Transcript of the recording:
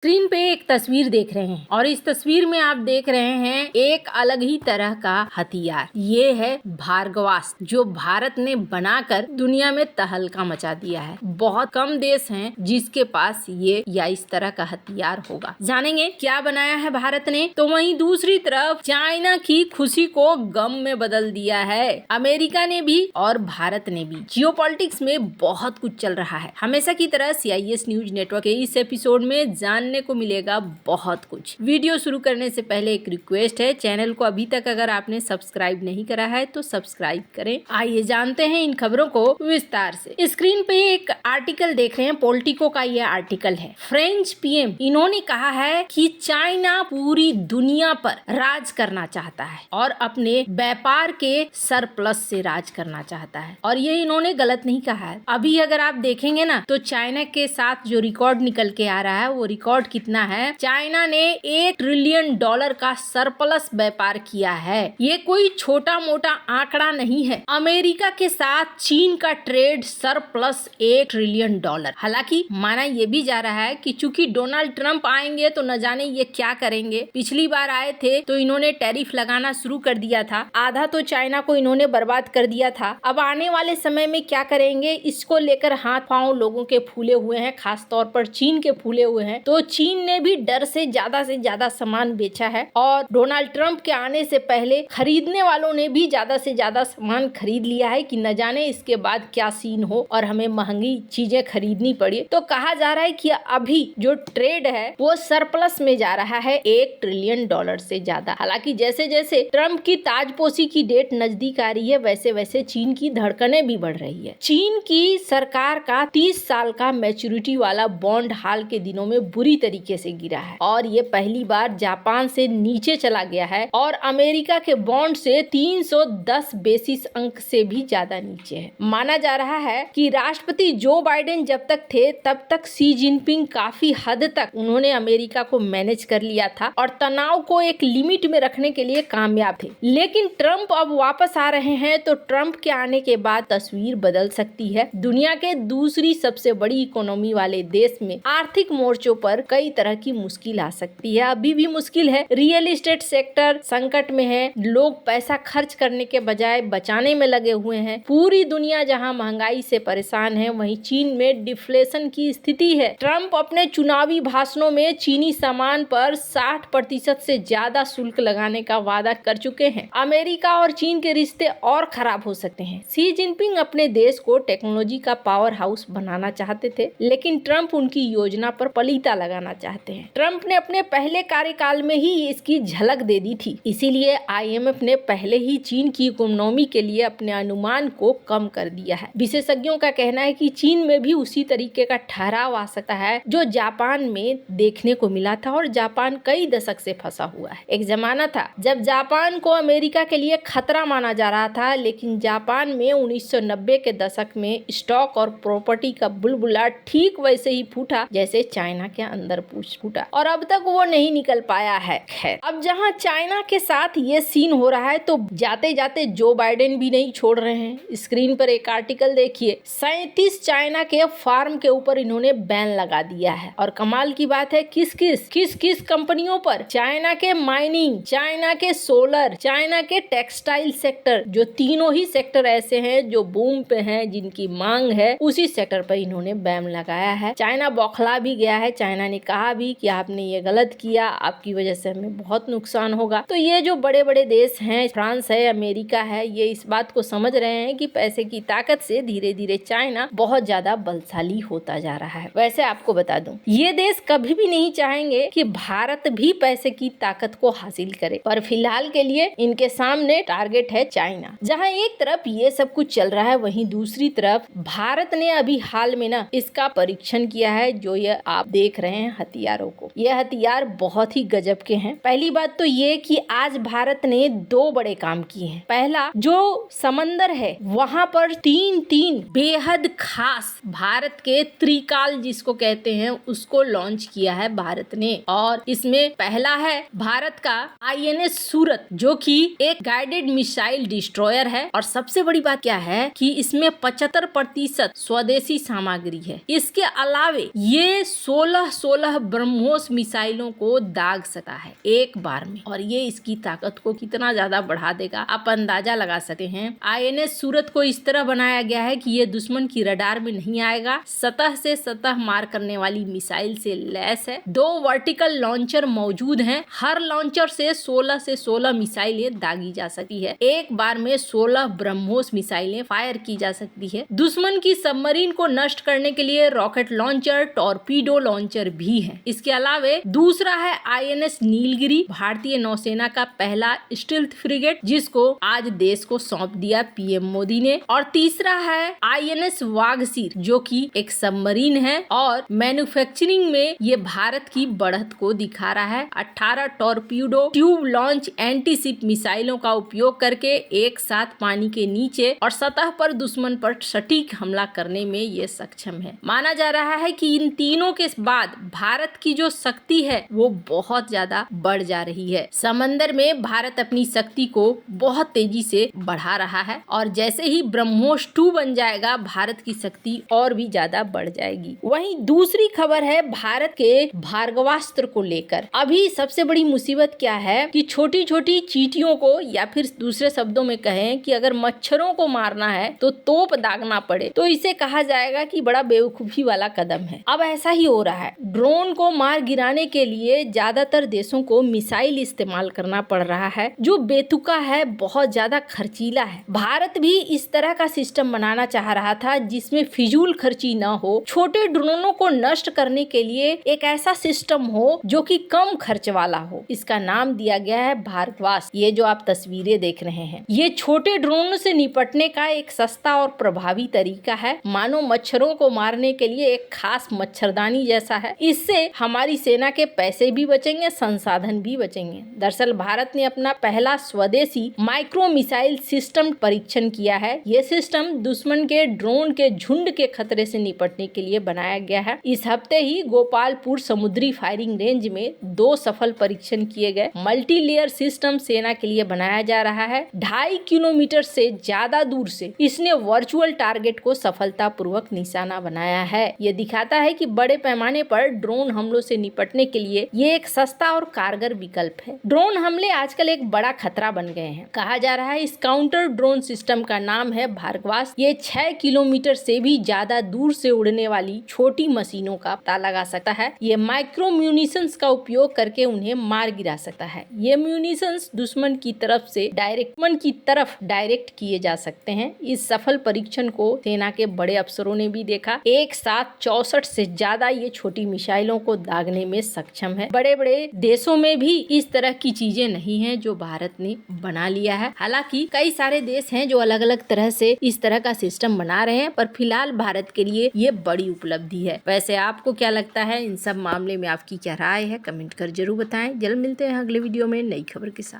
Screen पे एक तस्वीर देख रहे हैं और इस तस्वीर में आप देख रहे हैं एक अलग ही तरह का हथियार। ये है भार्गवास्त्र, जो भारत ने बनाकर दुनिया में तहलका मचा दिया है। बहुत कम देश हैं जिसके पास ये या इस तरह का हथियार होगा। जानेंगे क्या बनाया है भारत ने। तो वहीं दूसरी तरफ चाइना की खुशी को गम में बदल दिया है अमेरिका ने भी और भारत ने भी। जियोपॉलिटिक्स में बहुत कुछ चल रहा है। हमेशा की तरह CIS न्यूज नेटवर्क के इस एपिसोड में जानने को मिलेगा बहुत कुछ। वीडियो शुरू करने से पहले एक रिक्वेस्ट है, चैनल को अभी तक अगर आपने सब्सक्राइब नहीं करा है तो सब्सक्राइब करें। आइए जानते हैं इन खबरों को विस्तार से। स्क्रीन पे एक आर्टिकल देख रहे हैं, पॉलिटिको का ये आर्टिकल है। फ्रेंच PM इन्होंने कहा है कि चाइना पूरी दुनिया पर राज करना चाहता है और अपने व्यापार के सरप्लस से राज करना चाहता है, और ये इन्होंने गलत नहीं कहा है। अभी अगर आप देखेंगे ना तो चाइना के साथ जो रिकॉर्ड निकल के आ रहा है वो रिकॉर्ड कितना है। चाइना ने $1 ट्रिलियन का सरप्लस व्यापार किया है। ये कोई छोटा मोटा आंकड़ा नहीं है। अमेरिका के साथ चीन का ट्रेड सरप्लस $1 ट्रिलियन। हालांकि माना ये भी जा रहा है कि चूंकि डोनाल्ड ट्रंप आएंगे तो न जाने ये क्या करेंगे। पिछली बार आए थे तो इन्होंने टैरिफ लगाना शुरू कर दिया था, आधा तो चाइना को इन्होंने बर्बाद कर दिया था। अब आने वाले समय में क्या करेंगे इसको लेकर हाथ पांव लोगों के फूले हुए हैं, खास तौर पर चीन के फूले हुए हैं। तो चीन ने भी डर से ज्यादा सामान बेचा है और डोनाल्ड ट्रंप के आने से पहले खरीदने वालों ने भी ज्यादा से ज्यादा सामान खरीद लिया है कि न जाने इसके बाद क्या सीन हो और हमें महंगी चीजें खरीदनी पड़े। तो कहा जा रहा है कि अभी जो ट्रेड है वो सरप्लस में जा रहा है $1 ट्रिलियन से ज्यादा। हालांकि जैसे जैसे ट्रंप की ताजपोशी की डेट नजदीक आ रही है वैसे वैसे चीन की धड़कनें भी बढ़ रही है। चीन की सरकार का 30 साल का मैच्योरिटी वाला बॉन्ड हाल के दिनों में बुरी तरीके से गिरा है और ये पहली बार जापान से नीचे चला गया है और अमेरिका के बॉन्ड से 310 बेसिस अंक से भी ज्यादा नीचे है। माना जा रहा है कि राष्ट्रपति जो बाइडेन जब तक थे तब तक शी जिनपिंग काफी हद तक उन्होंने अमेरिका को मैनेज कर लिया था और तनाव को एक लिमिट में रखने के लिए कामयाब थे। लेकिन ट्रंप अब वापस आ रहे हैं तो ट्रंप के आने के बाद तस्वीर बदल सकती है। दुनिया के दूसरी सबसे बड़ी इकोनॉमी वाले देश में आर्थिक मोर्चों पर कई तरह की मुश्किल आ सकती है। अभी भी मुश्किल है। रियल एस्टेट सेक्टर संकट में है। लोग पैसा खर्च करने के बजाय बचाने में लगे हुए हैं। पूरी दुनिया जहां महंगाई से परेशान है वहीं चीन में डिफ्लेशन की स्थिति है। ट्रंप अपने चुनावी भाषणों में चीनी सामान पर 60% से ज्यादा शुल्क लगाने का वादा कर चुके हैं। अमेरिका और चीन के रिश्ते और खराब हो सकते हैं। शी जिनपिंग अपने देश को टेक्नोलॉजी का पावर हाउस बनाना चाहते थे, लेकिन ट्रंप उनकी योजना पर पलीता लगाना चाहते हैं। ट्रंप ने अपने पहले कार्यकाल में ही इसकी झलक दे दी थी, इसीलिए IMF ने पहले ही चीन की इकोनॉमी के लिए अपने अनुमान को कम कर दिया है। विशेषज्ञों का कहना है कि चीन में भी उसी तरीके का ठहराव आ सकता है जो जापान में देखने को मिला था और जापान कई दशक से फंसा हुआ है। एक जमाना था जब जापान को अमेरिका के लिए खतरा माना जा रहा था, लेकिन जापान में 1990 के दशक में स्टॉक और प्रॉपर्टी का बुलबुला ठीक वैसे ही फूटा जैसे चाइना के अंदर फूटा और अब तक वो नहीं निकल पाया है। खैर, अब जहां चाइना के साथ ये सीन हो रहा है तो जाते जाते जो बाइडेन भी नहीं छोड़ रहे हैं। स्क्रीन पर एक आर्टिकल देखिए, 37 चाइना के फार्म के ऊपर इन्होंने बैन लगा दिया है और कमाल की बात है किस किस कंपनियों पर। चाइना के माइनिंग, चाइना के सोलर, चाइना के टेक्सटाइल सेक्टर, जो तीनों ही सेक्टर ऐसे हैं जो बूम पे हैं, जिनकी मांग है, उसी सेक्टर पर इन्होंने बैन लगाया है। चाइना बौखला भी गया है। चाइना ने कहा भी कि आपने ये गलत किया, आपकी वजह से हमें बहुत नुकसान होगा। तो ये जो बड़े बड़े देश हैं, फ्रांस है, अमेरिका है, ये इस बात को समझ रहे हैं कि पैसे की ताकत से धीरे धीरे चाइना बहुत ज्यादा बलशाली होता जा रहा है। वैसे आपको बता दूं, ये देश कभी भी नहीं चाहेंगे कि भारत भी पैसे की ताकत को हासिल करे, पर फिलहाल के लिए इनके सामने टारगेट है चाइना। जहां एक तरफ ये सब कुछ चल रहा है वहीं दूसरी तरफ भारत ने अभी हाल में ना इसका परीक्षण किया है। जो ये आप देख रहे हैं हथियारों को, ये हथियार बहुत ही गजब के हैं। पहली बात तो ये कि आज भारत ने 2 बड़े काम किए हैं। पहला, जो समंदर है वहां पर तीन बेहद खास भारत के त्रिकाल जिसको कहते हैं उसको लॉन्च किया है भारत ने, और इसमें पहला है भारत का INS सूरत, जो कि एक गाइडेड मिसाइल डिस्ट्रॉयर है। और सबसे बड़ी बात क्या है कि इसमें 75% स्वदेशी सामग्री है। इसके अलावे ये 16 16 ब्रह्मोस मिसाइलों को दाग सकता है एक बार में, और ये इसकी ताकत को कितना ज्यादा बढ़ा देगा आप अंदाजा लगा सकते हैं। INS सूरत को इस तरह बनाया गया है कि ये दुश्मन की रडार में नहीं आएगा, सतह से सतह मार करने वाली मिसाइल से लैस है। 2 वर्टिकल लॉन्चर मौजूद हैं, हर लॉन्चर से 16 मिसाइलें दागी जा सकती है। एक बार में 16 ब्रह्मोस मिसाइलें फायर की जा सकती है। दुश्मन की सबमरीन को नष्ट करने के लिए रॉकेट लॉन्चर, टॉर्पीडो लॉन्चर भी है। इसके अलावे दूसरा है INS नीलगिरी, भारतीय नौसेना का पहला स्टील्थ फ्रिगेट, जिसको आज देश को सौंप दिया PM मोदी ने। और तीसरा है INS वाघसीर, जो कि एक सबमरीन है और मैन्युफैक्चरिंग में ये भारत की बढ़त को दिखा रहा है। 18 टॉर्पीडो ट्यूब लॉन्च एंटीशिप मिसाइलों का उपयोग करके एक साथ पानी के नीचे और सतह पर दुश्मन पर सटीक हमला करने में ये सक्षम है। माना जा रहा है कि इन तीनों के बाद भारत की जो शक्ति है वो बहुत ज्यादा बढ़ जा रही है। समंदर में भारत अपनी शक्ति को बहुत तेजी से बढ़ा रहा है और जैसे ही ब्रह्मोस 2 बन जाएगा भारत की शक्ति और भी ज्यादा बढ़ जाएगी। वहीं दूसरी खबर है भारत के भार्गवास्त्र को लेकर। अभी सबसे बड़ी मुसीबत क्या है कि छोटी छोटी चींटियों को, या फिर दूसरे शब्दों में कहें कि अगर मच्छरों को मारना है तो तोप दागना पड़े तो इसे कहा जाएगा कि बड़ा बेवकूफी वाला कदम है। अब ऐसा ही हो रहा है। ड्रोन को मार गिराने के लिए ज्यादातर देशों को मिसाइल इस्तेमाल करना पड़ रहा है, जो बेतुका है, बहुत ज्यादा खर्चीला है। भारत भी इस तरह का सिस्टम बनाना चाह रहा था जिसमें फिजूल खर्ची न हो, छोटे ड्रोनों को नष्ट करने के लिए एक ऐसा सिस्टम हो जो कि कम खर्च वाला हो। इसका नाम दिया गया है भार्गवास्त्र। ये जो आप तस्वीरें देख रहे हैं, ये छोटे ड्रोन से निपटने का एक सस्ता और प्रभावी तरीका है। मानो मच्छरों को मारने के लिए एक खास मच्छरदानी जैसा है। इससे हमारी सेना के पैसे भी बचेंगे, संसाधन भी बचेंगे। दरअसल भारत ने अपना पहला स्वदेशी माइक्रो मिसाइल सिस्टम परीक्षण किया है। ये सिस्टम दुश्मन के ड्रोन के झुंड के खतरे से निपटने के लिए बनाया गया है। इस हफ्ते ही गोपालपुर समुद्री फायरिंग रेंज में 2 सफल परीक्षण किए गए। मल्टी लेयर सिस्टम सेना के लिए बनाया जा रहा है। 2.5 किलोमीटर से ज्यादा दूर से इसने वर्चुअल टारगेट को सफलतापूर्वक निशाना बनाया है। ये दिखाता है कि बड़े पैमाने पर ड्रोन हमलों से निपटने के लिए ये एक सस्ता और कारगर विकल्प है। ड्रोन हमले आजकल एक बड़ा खतरा बन गए हैं। कहा जा रहा है इस काउंटर ड्रोन सिस्टम का नाम है भार्गवास्त्र। ये 6 किलोमीटर से भी ज्यादा दूर से उड़ने वाली छोटी मशीनों का पता लगा सकता है। ये माइक्रो म्यूनिशंस का उपयोग करके उन्हें मार गिरा सकता है। ये म्यूनिशंस दुश्मन की तरफ से डायरेक्ट किए जा सकते हैं। इस सफल परीक्षण को सेना के बड़े अफसरों ने भी देखा। एक साथ 64 से ज्यादा ये छोटी मिसाइलों को दागने में सक्षम है। बड़े बड़े देशों में भी इस तरह की चीजें नहीं है जो भारत ने बना लिया है। हालांकि कई सारे देश हैं जो अलग अलग तरह से इस तरह का सिस्टम बना रहे हैं, पर फिलहाल भारत के लिए ये बड़ी उपलब्धि है। वैसे आपको क्या लगता है इन सब मामले में, आपकी क्या राय है? कमेंट कर जरूर बताएं। जल्द मिलते हैं अगले वीडियो में नई खबर के साथ।